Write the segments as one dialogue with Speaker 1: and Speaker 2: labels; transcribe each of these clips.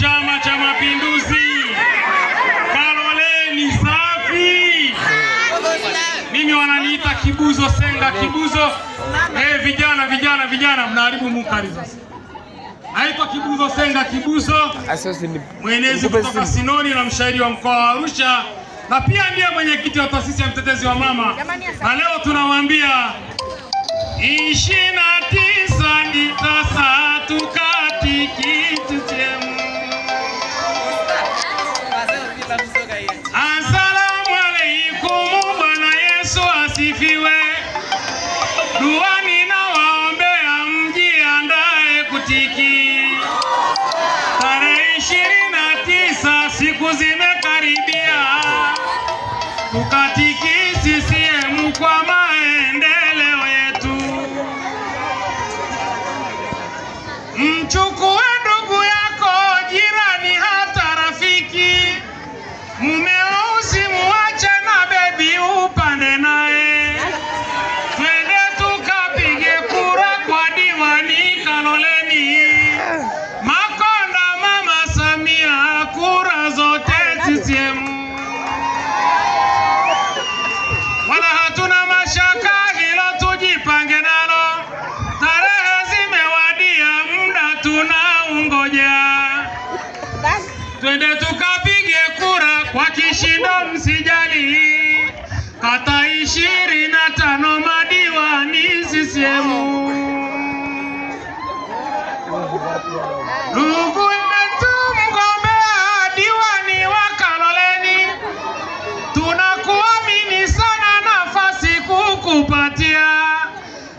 Speaker 1: Chama cha Mapinduzi. Kaloleni safi. Mimi wananiita Kibuzo Senga. Kibuzo. Vijana mnaharibu mukari sasa. Naitwa Kibuzo Senga. Kibuzo mwenezi kutoka Sinoni na mshairi wa mkoa wa Arusha, na pia ndiye mwenyekiti wa taasisi ya mtetezi wa mama. Na leo tunawaambia 29 nditasa tukati kitu chemu. Asalamu alaikum, Bwana Yesu asifiwe. Duani na waombea mjiandae kutiki. Tarehe 29 siku zimekaribia. Tukatiki CCM kwa maendeleo yetu. Mchukue ndugu yako, jirani, hata rafiki. Mumeo usimuache na bebi upande naye. Twende tukapige kura kwa diwani Kaloleni. Makonda Mama Samia, kura zote CCM. Wala hatuna mashaka, hilo tujipange nalo. Tarehe zimewadia, muda tunaungojea. Twende tukapige kura kwa kishindo, msijali. Kata 25 madiwani CCM. Ndugu yetu mgombea diwani wa Kaloleni, tunakuamini sana, nafasi kukupatia.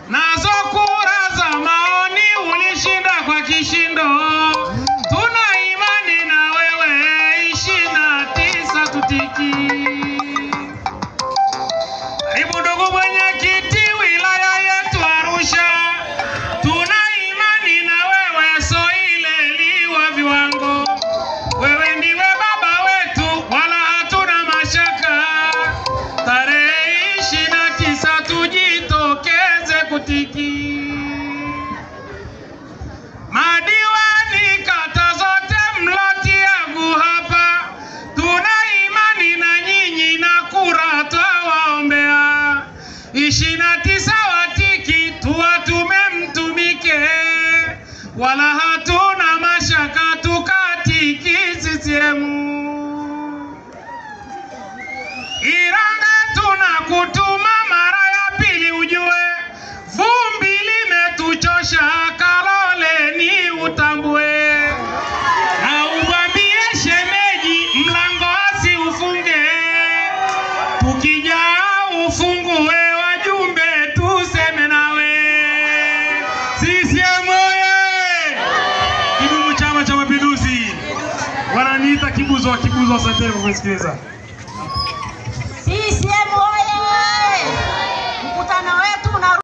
Speaker 1: Nazo kura za maoni ulishinda kwa kishindo. Tuna imani na wewe, 29 tutiki. Karibu ndugu mwenyekiti wilaya yetu Arusha. Tuna imani na wewe, so ile liwa viwango. Wewe ndiwe baba wetu, wala hatuna mashaka. Tarehe 29 tujitokeze kutiki. Madiwani kata zote mlotiagu hapa. Tuna imani na nyinyi na kura twawaombea. 29 watiki, tuwatume mtumike. Wala hatuna mashaka, tukatiki CCM. Iranga tunakutuma mara ya pili, ujue vumbi limetuchosha. Kaloleni utambue. Na uambie shemeji, mlango asiufunge. Tukija ufungue, wajumbe tuseme nawe. CCM oye! Kidumu Chama cha Mapinduzi. Wananiita Kibuzo. Asante kwa kusikiliza.